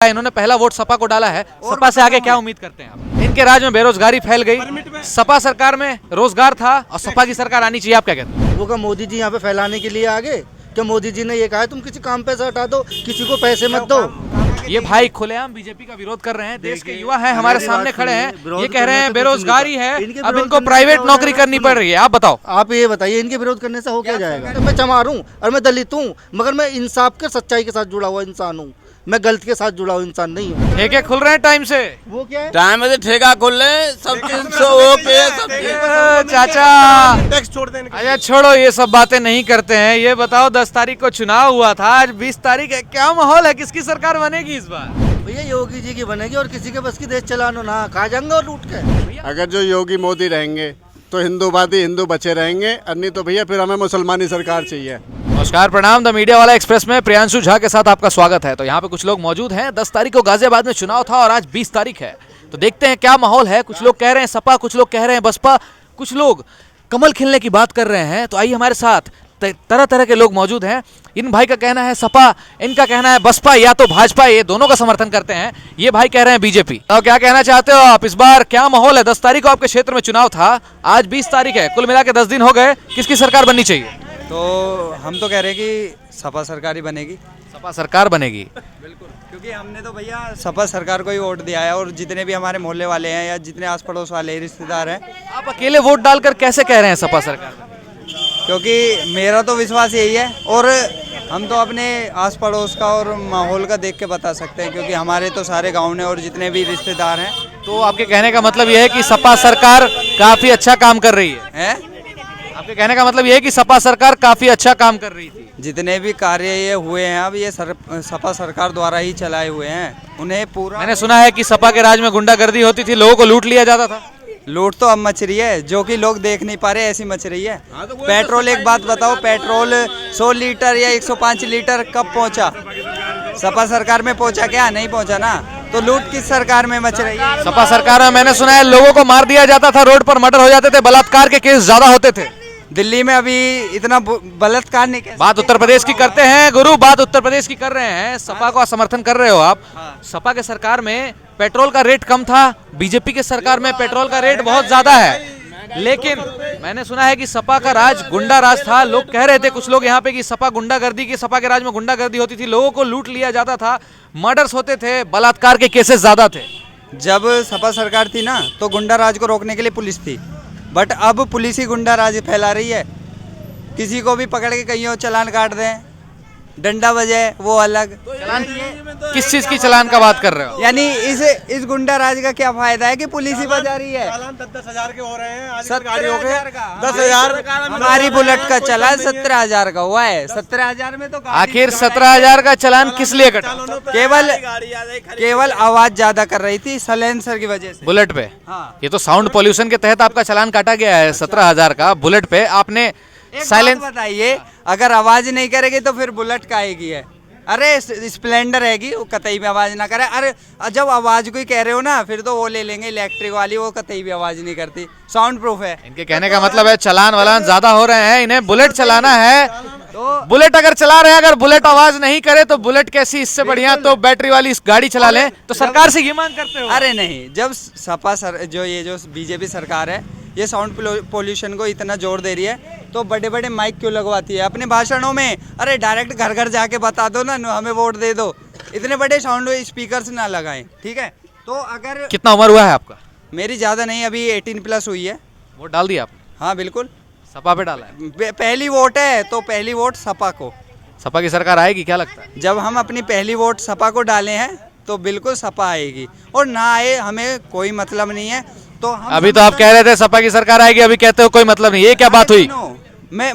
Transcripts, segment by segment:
इन्होंने पहला वोट सपा को डाला है। सपा से आगे क्या उम्मीद करते हैं आप? इनके राज्य में बेरोजगारी फैल गई, सपा सरकार में रोजगार था और सपा की सरकार आनी चाहिए, आप क्या कहते हैं? वो क्या मोदी जी यहाँ पे फैलाने के लिए आगे? क्या मोदी जी ने ये कहा है तुम किसी काम पैसा हटा दो, किसी को पैसे मत दो? ये भाई खुलेआम बीजेपी का विरोध कर रहे हैं। देश के युवा हैं, हमारे सामने खड़े हैं, ये कह रहे हैं बेरोजगारी है, अब इनको प्राइवेट नौकरी करनी पड़ रही है। आप बताओ, आप ये बताइए इनके विरोध करने से हो क्या जाएगा? तो मैं चमार हूँ और मैं दलित हूँ, मगर मैं इंसाफ के सच्चाई के साथ जुड़ा हुआ इंसान हूँ, मैं गलत के साथ जुड़ा हुआ इंसान नहीं हूँ। ठेके खुल रहे हैं टाइम से। वो क्या है? टाइम से ठेका खोल ले, सब चीज ओके। चाचा टैक्स छोड़ देने अच्छा छोड़ो, ये सब बातें नहीं करते हैं। ये बताओ 10 तारीख को चुनाव हुआ था, आज 20 तारीख है, क्या माहौल है? किसकी सरकार बनेगी इस बार? भैया योगी जी की बनेगी और किसी के बस की देश चलानो ना, खा जाएंगे और लूट के। अगर जो योगी मोदी रहेंगे तो हिंदूवादी हिंदू बचे रहेंगे, और नहीं तो भैया फिर हमें मुसलमानी सरकार चाहिए। नमस्कार, प्रणाम। द मीडिया वाला एक्सप्रेस में प्रियांशु झा के साथ आपका स्वागत है। तो यहाँ पे कुछ लोग मौजूद हैं। 10 तारीख को गाजियाबाद में चुनाव था और आज 20 तारीख है, तो देखते हैं क्या माहौल है। कुछ लोग कह रहे हैं सपा, कुछ लोग कह रहे हैं बसपा, कुछ लोग कमल खिलने की बात कर रहे हैं। तो आइए, हमारे साथ तरह तरह के लोग मौजूद हैं। इन भाई का कहना है सपा, इनका कहना है बसपा या तो भाजपा, ये दोनों का समर्थन करते हैं। ये भाई कह रहे हैं बीजेपी। तो क्या कहना चाहते हो आप? इस बार क्या माहौल है? 10 तारीख को आपके क्षेत्र में चुनाव था, आज 20 तारीख है, कुल मिला के 10 दिन हो गए। किसकी सरकार बननी चाहिए? तो हम तो कह रहे हैं कि सपा सरकार ही बनेगी। सपा सरकार बनेगी। बिल्कुल, क्योंकि हमने तो भैया सपा सरकार को ही वोट दिया है, और जितने भी हमारे मोहल्ले वाले हैं या जितने आस पड़ोस वाले रिश्तेदार हैं, आप अकेले वोट डालकर कैसे कह रहे हैं सपा सरकार बनेगी? क्योंकि मेरा तो विश्वास यही है, और हम तो अपने आस पड़ोस का और माहौल का देख के बता सकते हैं, क्योंकि हमारे तो सारे गाँव में और जितने भी रिश्तेदार हैं। तो आपके कहने का मतलब यह है कि सपा सरकार काफी अच्छा काम कर रही है? आपके कहने का मतलब यह है कि सपा सरकार काफी अच्छा काम कर रही थी? जितने भी कार्य ये हुए हैं अब ये सपा सरकार द्वारा ही चलाए हुए हैं। उन्हें पूरा, मैंने सुना है कि सपा के राज में गुंडागर्दी होती थी, लोगों को लूट लिया जाता था। लूट तो अब मच रही है, जो कि लोग देख नहीं पा रहे, ऐसी मच रही है। पेट्रोल, एक बात बताओ, पेट्रोल 100 लीटर या 105 लीटर कब पहुंचा? सपा सरकार में पहुंचा क्या? नहीं पहुंचा ना। तो लूट किस सरकार में मच रही है? सपा सरकार में मैंने सुना है लोगों को मार दिया जाता था, रोड पर मर्डर हो जाते थे, बलात्कार के केस ज्यादा होते थे। दिल्ली में अभी इतना बलात्कार नहीं। बात उत्तर प्रदेश की करते हैं गुरु, बात उत्तर प्रदेश की कर रहे हैं। सपा का समर्थन कर रहे हो आप। सपा के सरकार में पेट्रोल का रेट कम था, बीजेपी के सरकार में पेट्रोल का रेट बहुत ज्यादा है। लेकिन मैंने सुना है कि सपा का राज गुंडा राज था। लोग कह रहे थे, कुछ लोग यहाँ पे, कि सपा गुंडागर्दी की, सपा के राज में गुंडागर्दी होती थी, लोगों को लूट लिया जाता था, मर्डर्स होते थे, बलात्कार के केसेस ज्यादा थे। जब सपा सरकार थी ना, तो गुंडा राज को रोकने के लिए पुलिस थी, बट अब पुलिस ही गुंडा राज फैला रही है। किसी को भी पकड़ के कहीं चालान काट दें, डंडा बजे, वो अलग। किस चीज की चालान का बात कर रहे हो? यानी इस गुंडा राज का क्या फायदा है कि पुलिस ही बजा रही है? 10,000 के हो रहे हैं आज। 17,000 का। 10,000 हमारी बुलेट का चला 17,000 का हुआ है। 17,000 में तो आखिर 17,000 का चालान किस लिए कटा? केवल आवाज ज्यादा कर रही थी, साइलेंसर की वजह से। बुलेट पे? हाँ। ये तो साउंड पोल्यूशन के तहत आपका चालान काटा गया है 17,000 का बुलेट पे। आपने साइलेंस बताइए, अगर आवाज नहीं करेगी तो फिर बुलेट का आएगी है? अरे स्प्लेंडर रहेगी, वो कतई भी आवाज ना करे। अरे जब आवाज को ही कह रहे हो ना, फिर तो वो ले लेंगे इलेक्ट्रिक वाली, वो कतई भी आवाज नहीं करती, साउंड प्रूफ है। इनके कहने का मतलब है चालान वालान ज्यादा हो रहे हैं, इन्हें बुलेट चलाना है। तो बुलेट अगर चला रहे हैं, अगर बुलेट आवाज नहीं करे तो बुलेट कैसी, इससे बढ़िया तो बैटरी वाली गाड़ी चला ले। तो सरकार से ये मांग करते हो? अरे नहीं, जब सपा जो बीजेपी सरकार है, ये साउंड पोल्यूशन को इतना जोर दे रही है, तो बड़े बड़े माइक क्यों लगवाती है अपने भाषणों में? अरे डायरेक्ट घर घर जाके बता दो ना, हमें वोट दे दो। इतने बड़े साउंड स्पीकर्स ना लगाएं, ठीक है? तो अगर कितना उम्र हुआ है आपका? मेरी ज़्यादा नहीं, अभी 18+ हुई है। वोट डाल दिया आपने? हाँ बिल्कुल, सपा पे डाला है? पहली वोट है तो पहली वोट सपा को। सपा की सरकार आएगी क्या लगता है? जब हम अपनी पहली वोट सपा को डाले हैं तो बिल्कुल सपा आएगी, और ना आए हमें कोई मतलब नहीं है। तो अभी तो आप कह रहे थे सपा की सरकार आएगी, अभी कहते हो कोई मतलब नहीं, ये क्या बात हुई?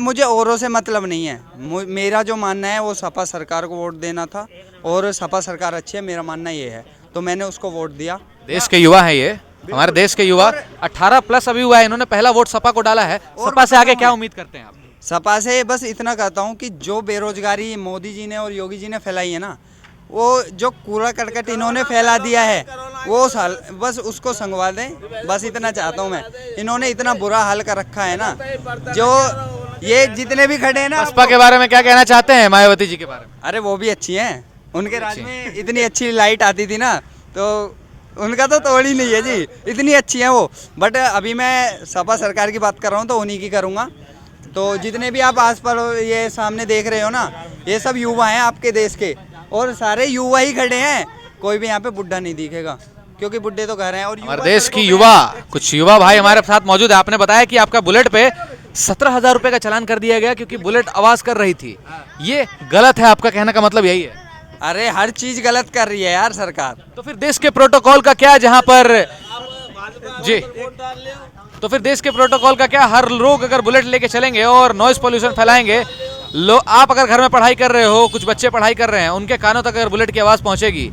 मुझे औरों से मतलब नहीं है। मेरा जो मानना है वो सपा सरकार को वोट देना था, और सपा सरकार अच्छी है, मेरा मानना ये है, तो मैंने उसको वोट दिया। देश के युवा है ये, हमारे देश के युवा 18+ अभी हुआ है, इन्होंने पहला वोट सपा को डाला है। सपा से आगे क्या उम्मीद करते हैं आप? सपा से बस इतना कहता हूँ कि जो बेरोजगारी मोदी जी ने और योगी जी ने फैलाई है ना, वो जो कूड़ा करकट इन्होंने फैला दिया है, वो साल बस उसको संगवा दें, बस इतना चाहता हूँ मैं। इन्होंने इतना बुरा हाल कर रखा है ना, जो ये जितने भी खड़े हैं ना। बसपा के बारे में क्या कहना चाहते हैं? मायावती जी के बारे में? अरे वो भी अच्छी हैं, उनके राज में इतनी अच्छी लाइट आती थी ना, तो उनका तो तोड़ ही नहीं है जी, इतनी अच्छी है वो। बट अभी मैं सपा सरकार की बात कर रहा हूँ तो उन्हीं की करूँगा। तो जितने भी आप आस पास ये सामने देख रहे हो ना, ये सब युवा हैं आपके देश के, और सारे युवा ही खड़े हैं। कोई भी यहाँ पे बुढ़ा नहीं दिखेगा, क्योंकि बुढ़े तो घर हैं। और हमारे देश की युवा, कुछ युवा भाई हमारे साथ मौजूद है। आपने बताया कि आपका बुलेट पे 17,000 रुपए का चालान कर दिया गया क्योंकि बुलेट आवाज कर रही थी। ये गलत है, आपका कहने का मतलब यही है? अरे हर चीज गलत कर रही है यार सरकार। तो फिर देश के प्रोटोकॉल का क्या, जहां पर जी, तो फिर देश के प्रोटोकॉल का क्या? हर लोग अगर बुलेट लेके चलेंगे और नॉइज पोल्यूशन फैलाएंगे, आप अगर घर में पढ़ाई कर रहे हो, कुछ बच्चे पढ़ाई कर रहे हैं, उनके कानों तक अगर बुलेट की आवाज पहुंचेगी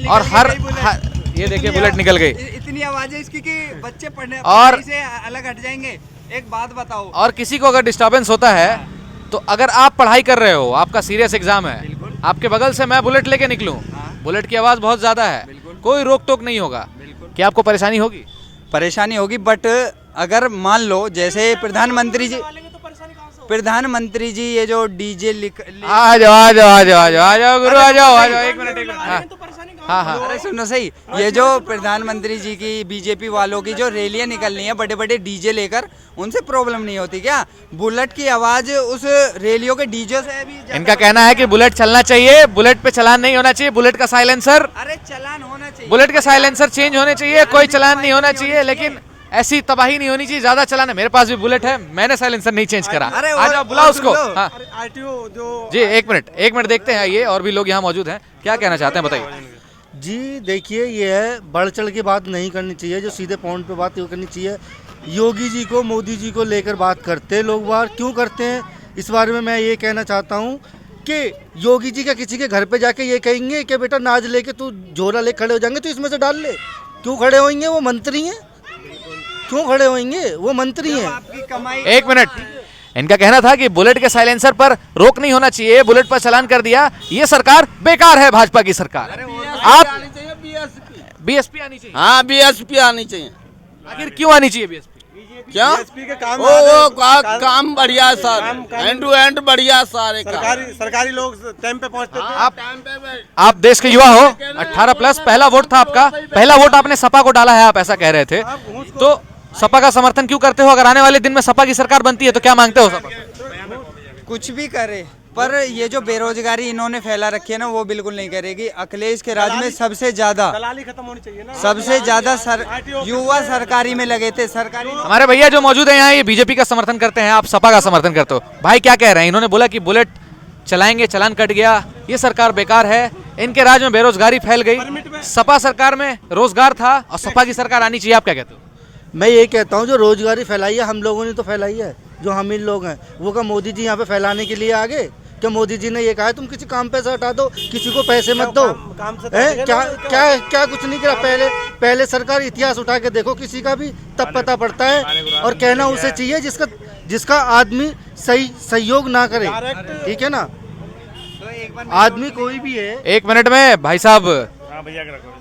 और हर ये देखिए बुलेट निकल गई, इतनी आवाज है इसकी कि बच्चे पढ़ने और से अलग हट जाएंगे। एक बात बताओ, और किसी को अगर डिस्टर्बेंस होता है तो अगर आप पढ़ाई कर रहे हो, आपका सीरियस एग्जाम है, आपके बगल से मैं बुलेट लेके निकलूं, बुलेट की आवाज बहुत ज्यादा है, कोई रोक टोक नहीं होगा, क्या आपको परेशानी होगी? परेशानी होगी। बट अगर मान लो जैसे प्रधानमंत्री जी ये जो डीजे आ जाओ आ जाओ आ जाओ आ जाओ आ जाओ गुरु, आ जाओ आ जाओ, एक मिनट। हाँ हाँ, अरे सुनो सही, ये जो प्रधानमंत्री जी की, बीजेपी वालों की जो रैलियां निकलनी है बड़े बड़े डीजे लेकर, उनसे प्रॉब्लम नहीं होती क्या? बुलेट की आवाज उस रैलियों के डीजे से भी इनका कहना है कि बुलेट चलना चाहिए, बुलेट पे चलान नहीं होना चाहिए, बुलेट का साइलेंसर, अरे चलान होना चाहिए, बुलेट के साइलेंसर चेंज होने चाहिए, कोई चलान नहीं होना चाहिए, लेकिन ऐसी तबाही नहीं होनी चाहिए, ज्यादा चलान है। मेरे पास भी बुलेट है, मैंने साइलेंसर नहीं चेंज करा। अरे आ जाओ, बुलाओ उसको। हाँ जो जी, एक मिनट देखते हैं, ये और भी लोग यहाँ मौजूद हैं, क्या कहना चाहते हैं बताइए। जी देखिए, ये है बढ़ चढ़ के बात नहीं करनी चाहिए, जो सीधे पॉइंट पे बात ये करनी चाहिए। योगी जी को, मोदी जी को लेकर बात करते हैं लोग, बाहर क्यों करते हैं, इस बारे में मैं ये कहना चाहता हूँ कि योगी जी का किसी के घर पे जाके ये कहेंगे कि बेटा नाज लेके तू झोला ले खड़े हो जाएंगे तो इसमें से डाल ले? क्यों खड़े होंगे? वो मंत्री हैं, क्यों खड़े होंगे? वो मंत्री हैं। आपकी कमाई। एक मिनट, इनका कहना था कि बुलेट के साइलेंसर पर रोक नहीं होना चाहिए, बुलेट पर चालान कर दिया, ये सरकार बेकार है, भाजपा की सरकार। आप बीएसपी आनी चाहिए। हाँ बीएसपी आनी चाहिए। आखिर क्यों आनी चाहिए बीएसपी? क्या के काम काम बढ़िया है सर, एंड टू एंड बढ़िया सारे सरकारी लोग टाइम पे पहुंचते थे। आप देश के युवा हो, 18+ पहला वोट था आपका, पहला वोट आपने सपा को डाला है, आप ऐसा कह रहे थे, तो सपा का समर्थन क्यों करते हो? अगर आने वाले दिन में सपा की सरकार बनती है तो क्या मांगते हो सपा? कुछ भी करे, पर ये जो बेरोजगारी इन्होंने फैला रखी है ना, वो बिल्कुल नहीं करेगी। अखिलेश के राज में सबसे ज्यादा दलाली खत्म होनी चाहिए ना। सबसे ज्यादा युवा सरकारी में लगे थे। सरकारी हमारे भैया जो मौजूद है यहाँ, ये बीजेपी का समर्थन करते हैं, आप सपा का समर्थन करते हो। भाई क्या कह रहे हैं? इन्होंने बोला कि बुलेट चलाएंगे, चालान कट गया, ये सरकार बेकार है, इनके राज में बेरोजगारी फैल गई, सपा सरकार में रोजगार था और सपा की सरकार आनी चाहिए, आप क्या कहते हो? मैं ये कहता हूँ जो रोजगारी फैलाई है हम लोगों ने तो फैलाई है, जो हम इन लोग हैं, वो क्या मोदी जी यहाँ पे फैलाने के लिए आगे? क्या मोदी जी ने ये कहा है तुम किसी काम पे से हटा दो, किसी को पैसे मत दो? क्या क्या क्या कुछ नहीं करा। पहले सरकार इतिहास उठा के देखो किसी का भी, तब पता पड़ता है। और कहना उसे चाहिए जिसका आदमी सही सहयोग ना करे, ठीक है ना? आदमी कोई भी है। एक मिनट में भाई साहब,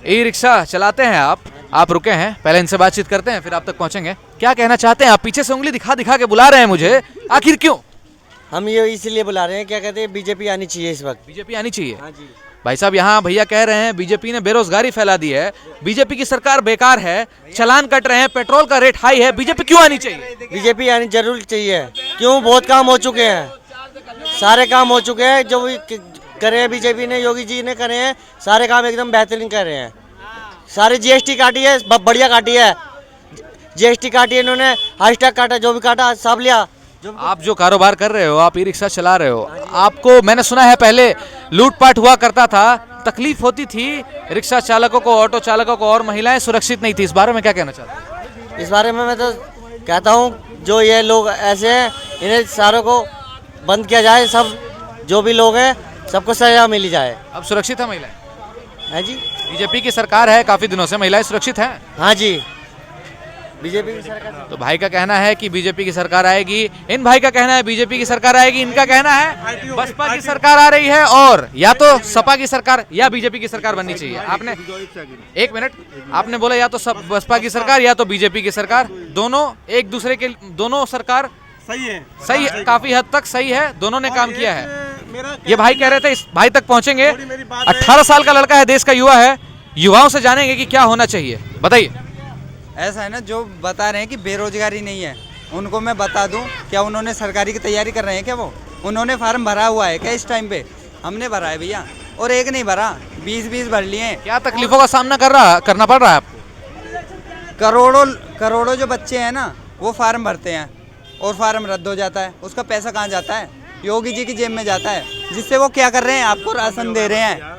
ई रिक्शा चलाते हैं आप रुके हैं, पहले इनसे बातचीत करते हैं फिर आप तक पहुंचेंगे। क्या कहना चाहते हैं आप? पीछे से उंगली दिखा दिखा के बुला रहे हैं मुझे, आखिर क्यों? हम ये इसलिए बुला रहे हैं, क्या कहते हैं, बीजेपी आनी चाहिए इस वक्त। बीजेपी आनी चाहिए। हाँ जी भाई साहब, यहाँ भैया कह रहे हैं बीजेपी ने बेरोजगारी फैला दी है, बीजेपी की सरकार बेकार है, चालान कट रहे हैं, पेट्रोल का रेट हाई है, बीजेपी क्यों आनी चाहिए? बीजेपी आनी जरूर चाहिए। क्यों? बहुत काम हो चुके हैं, सारे काम हो चुके हैं जो भी करे हैं बीजेपी ने, योगी जी ने करे हैं, सारे काम एकदम बेहतरीन कर रहे हैं। सारी जीएसटी काटी है, बढ़िया काटी है, जीएसटी काटी है इन्होंने, हाईस्टैग काटा, जो भी काटा सब लिया। आप जो कारोबार कर रहे हो, आप ई रिक्शा चला रहे हो, आपको मैंने सुना है पहले लूटपाट हुआ करता था, तकलीफ होती थी रिक्शा चालकों को, ऑटो चालकों को, और महिलाएं सुरक्षित नहीं थी, इस बारे में क्या कहना चाहते हैं? इस बारे में मैं तो कहता हूँ जो ये लोग ऐसे हैं इन्हें सारों को बंद किया जाए, सब जो भी लोग हैं सबको सजा मिली जाए। अब सुरक्षित है महिलाएं? है जी, बीजेपी की सरकार है, काफी दिनों से महिलाएं सुरक्षित हैं। हाँ जी, बीजेपी की सरकार। तो भाई का कहना है कि बीजेपी की सरकार आएगी, इन भाई का कहना है बीजेपी की सरकार आएगी, इनका कहना है बसपा की सरकार आ रही है, और या तो सपा की सरकार या बीजेपी की सरकार बननी चाहिए। आपने एक मिनट, आपने बोला या तो बसपा की सरकार या तो बीजेपी की सरकार, दोनों एक दूसरे के, दोनों सरकार सही है, सही है, काफी हद तक सही है, दोनों ने काम किया है। ये भाई कह रहे थे, इस भाई तक पहुंचेंगे। थोड़ी मेरी बात 18 साल का लड़का है, देश का युवा है, युवाओं से जानेंगे कि क्या होना चाहिए, बताइए। ऐसा है ना, जो बता रहे हैं कि बेरोजगारी नहीं है, उनको मैं बता दूं, क्या उन्होंने सरकारी की तैयारी कर रहे हैं क्या? वो उन्होंने फार्म भरा हुआ है क्या इस टाइम पे? हमने भरा है भैया, और एक नहीं भरा, 20 भर लिए हैं। क्या तकलीफों का सामना करना पड़ रहा है आपको? करोड़ों जो बच्चे हैं ना, वो फार्म भरते हैं और फार्म रद्द हो जाता है। उसका पैसा कहाँ जाता है? योगी जी की जेब में जाता है, जिससे वो क्या कर रहे हैं? आपको राशन दे रहे हैं,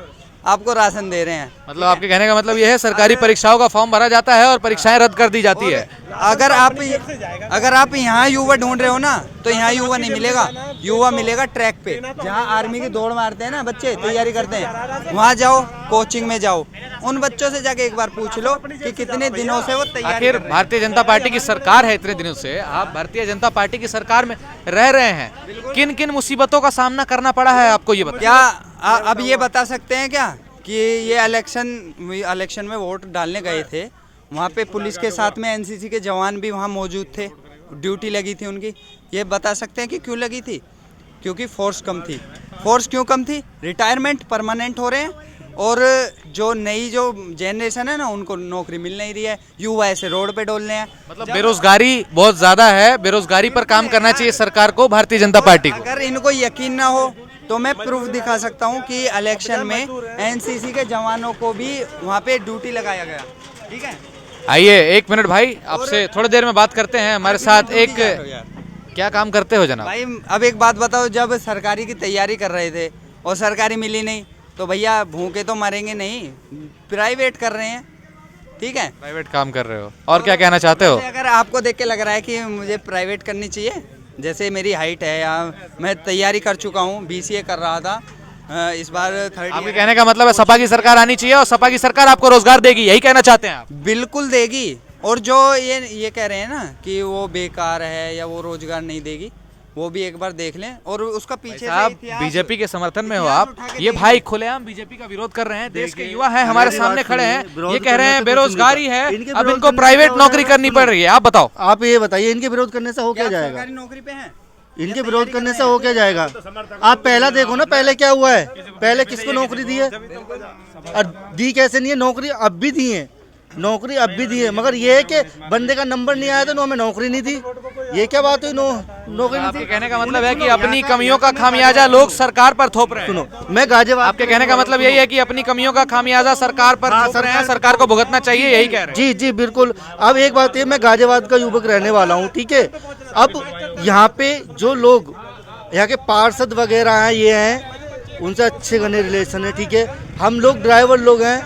आपको राशन दे रहे हैं। मतलब आपके कहने का मतलब ये है, सरकारी परीक्षाओं का फॉर्म भरा जाता है और परीक्षाएं रद्द कर दी जाती है। अगर आप यहाँ युवा ढूंढ रहे हो ना, तो यहाँ युवा नहीं मिलेगा, युवा मिलेगा ट्रैक पे, जहाँ आर्मी की दौड़ मारते हैं ना बच्चे, तैयारी करते हैं, वहाँ जाओ, कोचिंग में जाओ, उन बच्चों से जाके एक बार पूछ लो कि कितने दिनों से वो तैयारी। आखिर भारतीय जनता पार्टी की सरकार है, इतने दिनों से आप भारतीय जनता पार्टी की सरकार में रह रहे हैं, किन किन मुसीबतों का सामना करना पड़ा है आपको, ये बताइए। क्या अब ये बता सकते हैं क्या कि ये इलेक्शन में वोट डालने गए थे, वहाँ पे पुलिस के साथ में एनसीसी के जवान भी वहाँ मौजूद थे, ड्यूटी लगी थी उनकी, ये बता सकते हैं कि क्यों लगी थी? क्योंकि फोर्स कम थी। फोर्स क्यों कम थी? रिटायरमेंट परमानेंट हो रहे हैं, और जो नई जो जनरेशन है ना, उनको नौकरी मिल नहीं रही है, युवा ऐसे रोड पे डोल रहे हैं। मतलब बेरोजगारी बहुत ज्यादा है, बेरोजगारी पर काम करना चाहिए सरकार को, भारतीय जनता पार्टी को। अगर इनको यकीन ना हो तो मैं प्रूफ दिखा सकता हूँ कि इलेक्शन में एनसीसी के जवानों को भी वहाँ पे ड्यूटी लगाया गया, ठीक है। आइए 1 मिनट भाई, आपसे थोड़ी देर में बात करते हैं। हमारे साथ एक, क्या काम करते हो जनाब? भाई अब एक बात बताओ, जब सरकारी की तैयारी कर रहे थे और सरकारी मिली नहीं, तो भैया भूखे तो मरेंगे नहीं, प्राइवेट कर रहे हैं, ठीक है, प्राइवेट काम कर रहे हो। और क्या कहना चाहते हो? अगर आपको देख के लग रहा है कि मुझे प्राइवेट करनी चाहिए, जैसे मेरी हाइट है, या मैं तैयारी कर चुका हूँ, BCA कर रहा था, इस बार 30। आपके कहने का मतलब है सपा की सरकार आनी चाहिए और सपा की सरकार आपको रोजगार देगी, यही कहना चाहते हैं आप? बिल्कुल देगी। और जो ये कह रहे हैं ना कि वो बेकार है या वो रोजगार नहीं देगी, वो भी एक बार देख लें। और उसका पीछे आप बीजेपी के समर्थन में हो आप? ये भाई खुलेआम बीजेपी का विरोध कर रहे हैं, देश के युवा हैं, हमारे सामने खड़े हैं, ये कह रहे हैं बेरोजगारी है, अब इनको प्राइवेट नौकरी करनी पड़ रही है। आप बताओ, आप ये बताइए, इनके विरोध करने से हो क्या जाएगा? सरकारी नौकरी पे हैं, इनके विरोध करने से हो क्या जाएगा? आप पहला देखो ना, पहले क्या हुआ है, पहले किसको नौकरी दी है, और दी कैसे नहीं है नौकरी, अब भी दी है नौकरी, अब भी दी है, मगर ये है कि बंदे का नंबर नहीं आया तो हमें नौकरी नहीं दी। ये क्या बात हुई? नौकरी नहीं आपके दी। कहने का मतलब है कि अपनी कमियों का खामियाजा लोग सरकार पर थोप रहे हैं। सुनो, मैं गाजियाबाद, आपके कहने का मतलब यही है कि अपनी कमियों का खामियाजा सरकार पर थोप रहे हैं, सरकार को भुगतना चाहिए, यही कह रहे हैं? जी जी बिल्कुल। अब एक बात है, मैं गाजियाबाद का युवक रहने वाला हूँ, ठीक है। अब यहाँ पे जो लोग यहाँ के पार्षद वगैरह हैं, ये हैं, उनसे अच्छे घने रिलेशन है, ठीक है। हम लोग ड्राइवर लोग हैं,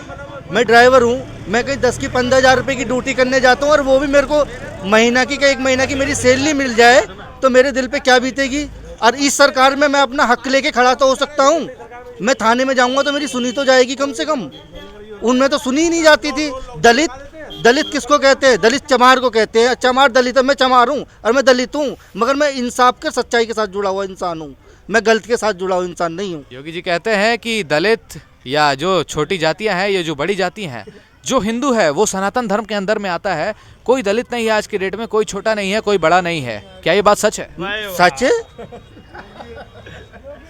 मैं ड्राइवर हूँ, मैं कहीं 10 की 15,000 रुपये की ड्यूटी करने जाता हूँ, और वो भी मेरे को महीना की 1 महीना की मेरी सैलरी मिल जाए तो मेरे दिल पे क्या बीतेगी। और इस सरकार में मैं अपना हक लेके खड़ा तो हो सकता हूँ, मैं थाने में जाऊँगा तो मेरी सुनी तो जाएगी कम से कम, उनमें तो सुनी ही नहीं जाती थी। दलित किसको कहते हैं? दलित चमार को कहते हैं। चमार दलित है, मैं चमार हूँ और मैं दलित हूँ, मगर मैं इंसाफ के, सच्चाई के साथ जुड़ा हुआ इंसान हूँ, मैं गलत के साथ जुड़ा हुआ इंसान नहीं हूँ। योगी जी कहते हैं कि दलित या जो छोटी जातियां हैं, ये जो बड़ी जाति हैं, जो हिंदू है वो सनातन धर्म के अंदर में आता है, कोई दलित नहीं है आज की डेट में, कोई छोटा नहीं है, कोई बड़ा नहीं है। क्या ये बात सच है? सच है।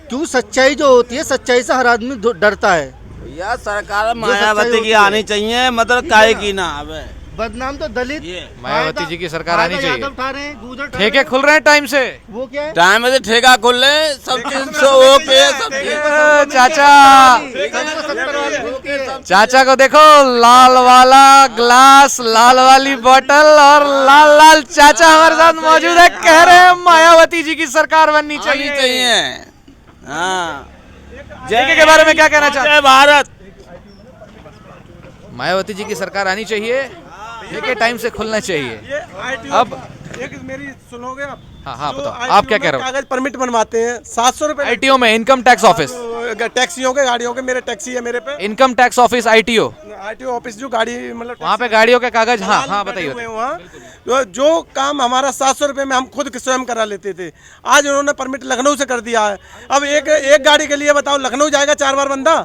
क्यों? सच्चाई जो होती है, सच्चाई से हर आदमी डरता है। यह सरकार मायावती की आनी चाहिए, मतलब काहे की ना आवे। बदनाम तो दलित, मायावती जी की सरकार आनी चाहिए। यादव उठा रहे हैं, गुजर उठा ठेके खुल रहे हैं टाइम से, वो क्या है? टाइम से ठेका खुल ले, सब चीज से ओके, सब चीज। चाचा को देखो, लाल वाला ग्लास, लाल वाली बोतल और लाल लाल चाचा हमारे साथ मौजूद है, कह रहे हैं मायावती जी की सरकार बननी चाहिए। हाँ, ठेके के बारे में क्या कहना चाहते हैं? जय भारत। मायावती जी की सरकार आनी चाहिए, ठेके टाइम से खुलना चाहिए। ये ITO अब एक मेरी सुनोगे आप? हाँ जो बताओ, ITO आप क्या में कह रहे हो? कागज परमिट बनवाते हैं 700 रुपए। ITO में इनकम टैक्स ऑफिस, टैक्सियों के, गाड़ियों के, मेरे टैक्सी है मेरे पे। Income tax office ITO, ITO office जो गाड़ी मतलब वहाँ पे गाड़ियों के कागज। हाँ हाँ बताइए। वहाँ जो काम हमारा 700 रुपए में हम खुद स्वयं करा लेते थे, आज उन्होंने परमिट लखनऊ से कर दिया है। अब एक गाड़ी के लिए बताओ, लखनऊ जाएगा 4 बार बंदा,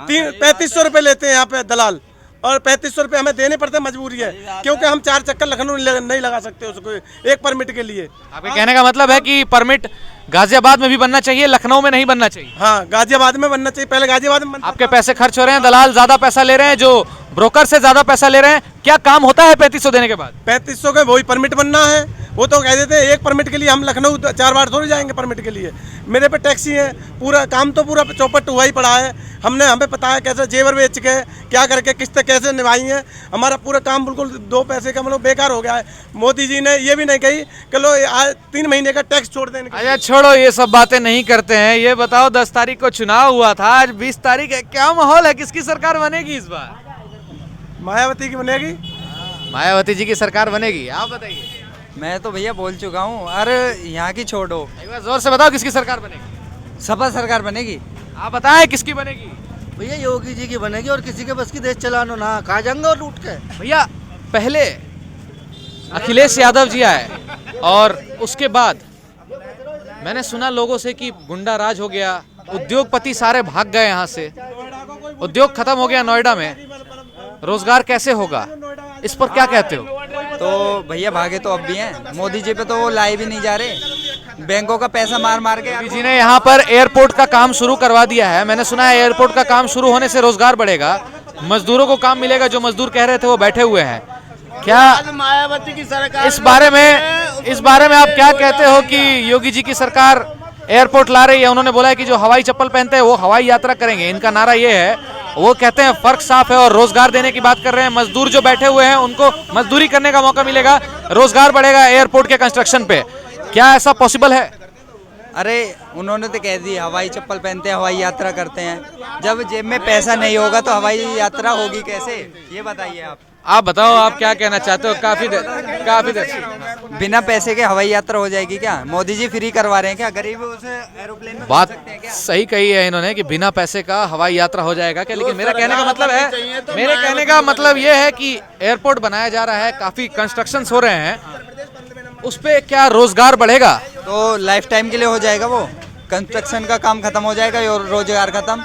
3500 रुपए लेते हैं यहाँ पे दलाल, और 3500 रुपये हमें देने पड़ते हैं, मजबूरी है, क्योंकि हम 4 चक्कर लखनऊ नहीं लगा सकते उसको एक परमिट के लिए। आपके कहने का मतलब है कि परमिट गाजियाबाद में भी बनना चाहिए, लखनऊ में नहीं बनना चाहिए। हाँ, गाजियाबाद में बनना चाहिए, पहले गाजियाबाद में बनता आपके पैसे खर्च हो रहे हैं, दलाल ज्यादा पैसा ले रहे हैं, जो ब्रोकर से ज्यादा पैसा ले रहे हैं। क्या काम होता है 3500 देने के बाद? 3500 का वही परमिट बनना है, वो तो कह देते हैं एक परमिट के लिए हम लखनऊ 4 बार थोड़ी जाएंगे परमिट के लिए। मेरे पे टैक्सी है, पूरा काम तो पूरा चौपट हुआ ही पड़ा है। हमें पता है कैसे जेवर बेच के क्या करके किस्तें कैसे निभाई हैं, हमारा पूरा काम बिल्कुल 2 पैसे का मतलब बेकार हो गया है। मोदी जी ने ये भी नहीं कही कि लो आज 3 महीने का टैक्स छोड़ देने। अच्छा छोड़ो, ये सब बातें नहीं करते हैं। ये बताओ 10 तारीख को चुनाव हुआ था, आज 20 तारीख है, क्या माहौल है? किसकी सरकार बनेगी इस बार? मायावती की बनेगी। मायावती जी की सरकार बनेगी। आप बताइए। मैं तो भैया बोल चुका हूँ, अरे यहाँ की छोड़ो, एक बार जोर से बताओ किसकी सरकार बनेगी? सपा सरकार बनेगी। आप बताएं किसकी बनेगी? भैया योगी जी की बनेगी, और किसी के बस की देश चलानो ना, खा जाएंगे और लूट के। भैया पहले अखिलेश यादव जी आए और उसके बाद मैंने सुना लोगों से कि गुंडा राज हो गया, उद्योगपति सारे भाग गए यहाँ से, उद्योग खत्म हो गया नोएडा में, रोजगार कैसे होगा? इस पर क्या कहते हो? तो भैया भागे तो अब भी हैं, मोदी जी पे तो वो लाए भी नहीं जा रहे, बैंकों का पैसा मार मार के। मोदी जी ने यहाँ पर एयरपोर्ट का काम शुरू करवा दिया है। मैंने सुना है एयरपोर्ट का काम शुरू होने से रोजगार बढ़ेगा, मजदूरों को काम मिलेगा। जो मजदूर कह रहे थे वो बैठे हुए हैं। क्या मायावती की सरकार इस बारे में आप क्या कहते हो कि योगी जी की सरकार एयरपोर्ट ला रही है? उन्होंने बोला है कि जो हवाई चप्पल पहनते हैं वो हवाई यात्रा करेंगे। इनका नारा ये है, वो कहते हैं फर्क साफ है, और रोजगार देने की बात कर रहे हैं। मजदूर जो बैठे हुए हैं उनको मजदूरी करने का मौका मिलेगा, रोजगार बढ़ेगा एयरपोर्ट के कंस्ट्रक्शन पे। क्या ऐसा पॉसिबल है? अरे उन्होंने तो कह दी हवाई चप्पल पहनते हैं, हवाई यात्रा करते हैं। जब जेब में पैसा नहीं होगा तो हवाई यात्रा होगी कैसे, ये बताइए आप बताओ, आप क्या कहना चाहते हो? काफी देर बिना पैसे के हवाई यात्रा हो जाएगी क्या? मोदी जी फ्री करवा रहे हैं क्या? गरीब उसे एरोप्लेन में बात घूम सकते हैं क्या? सही कही है इन्होंने कि बिना पैसे का हवाई यात्रा हो जाएगा क्या, लेकिन मेरा कहने का मतलब ये है कि एयरपोर्ट बनाया जा रहा है, काफी कंस्ट्रक्शन हो रहे हैं, उस पे क्या रोजगार बढ़ेगा? तो लाइफ टाइम के लिए हो जाएगा, वो कंस्ट्रक्शन का काम खत्म हो जाएगा और रोजगार खत्म।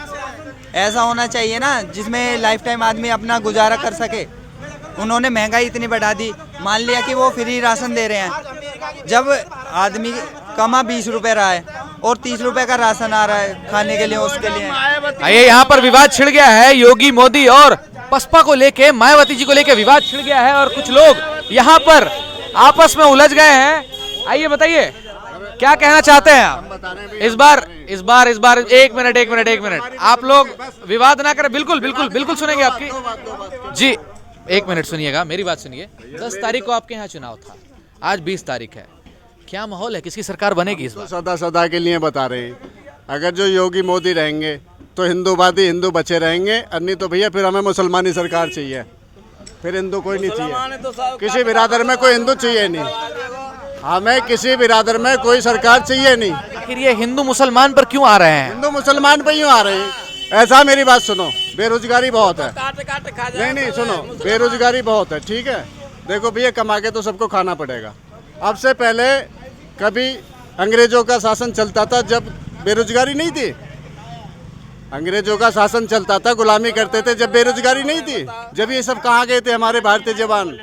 ऐसा होना चाहिए ना जिसमें लाइफ टाइम आदमी अपना गुजारा कर सके। उन्होंने महंगाई इतनी बढ़ा दी, मान लिया कि वो फ्री राशन दे रहे हैं, जब आदमी कमा 20 रुपए रहा है और 30 रुपए का राशन आ रहा है खाने के लिए, उसके लिए। आइए, यहाँ पर विवाद छिड़ गया है योगी मोदी और बसपा को लेके, मायावती जी को लेके विवाद छिड़ गया है और कुछ लोग यहाँ पर आपस में उलझ गए हैं। आइए बताइए क्या कहना चाहते हैं आप? इस बार एक मिनट आप लोग विवाद ना करें। बिल्कुल सुनेंगे आपकी जी। 1 मिनट सुनिएगा, मेरी बात सुनिए। 10 तारीख को आपके यहाँ चुनाव था, आज 20 तारीख है, क्या माहौल है? किसकी सरकार बनेगी इस बार? सदा के लिए बता रहे हैं, अगर जो योगी मोदी रहेंगे तो हिंदूवादी हिंदू बचे रहेंगे, और नहीं तो भैया फिर हमें मुसलमानी सरकार चाहिए, फिर हिंदू कोई नहीं चाहिए। किसी बिरादर में कोई हिंदू चाहिए नहीं, हमें किसी बिरादर में कोई सरकार चाहिए नहीं। आखिर ये हिंदू मुसलमान पर क्यों आ रहे हैं? हिंदू मुसलमान पे क्यों आ रहे हैं? ऐसा मेरी बात सुनो, बेरोजगारी बहुत है। नहीं सुनो, बेरोजगारी बहुत है, ठीक है। देखो भैया, कमा के तो सबको खाना पड़ेगा। अब से पहले कभी अंग्रेजों का शासन चलता था जब बेरोजगारी नहीं थी? अंग्रेजों का शासन चलता था, गुलामी करते थे जब बेरोजगारी नहीं थी? जब ये सब कहाँ गए थे हमारे भारतीय जवान?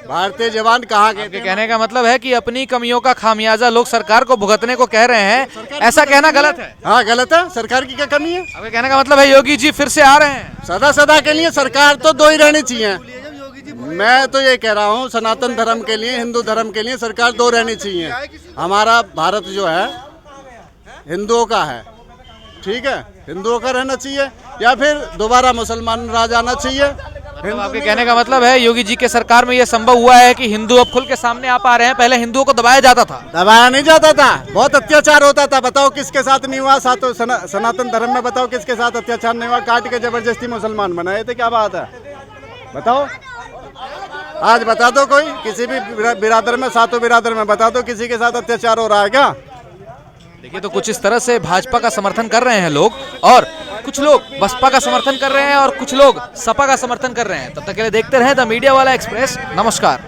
भारतीय जवान कहाँ गए थे? कहने का मतलब है कि अपनी कमियों का खामियाजा लोग सरकार को भुगतने को कह रहे हैं, ऐसा कहना गलत है? हाँ गलत है। सरकार की क्या कमी है? आपके कहने का मतलब है योगी जी फिर से आ रहे हैं? सदा के लिए सरकार तो 2 ही रहनी चाहिए। मैं तो ये कह रहा हूँ, सनातन धर्म के लिए, हिंदू धर्म के लिए सरकार 2 रहनी चाहिए। हमारा भारत जो है हिंदुओं का है, ठीक है, हिंदुओं का रहना चाहिए, या फिर दोबारा मुसलमान राज आना चाहिए। आपके कहने का मतलब है योगी जी के सरकार में यह संभव हुआ है कि हिंदू अब खुल के सामने आ पा रहे हैं, पहले हिंदुओं को दबाया जाता था? दबाया नहीं जाता था, बहुत अत्याचार होता था। बताओ किसके साथ नहीं हुआ? सनातन धर्म में बताओ किसके साथ अत्याचार नहीं हुआ? काट के जबरदस्ती मुसलमान बनाए थे, क्या बात है? बताओ, आज बता दो कोई, किसी भी बिरादर में, 7 बिरादर में बता दो किसी के साथ अत्याचार हो रहा है क्या? देखिए, तो कुछ इस तरह से भाजपा का समर्थन कर रहे हैं लोग, और कुछ लोग बसपा का समर्थन कर रहे हैं, और कुछ लोग सपा का समर्थन कर रहे हैं। तब तक के लिए देखते रहें द मीडिया वाला एक्सप्रेस। नमस्कार।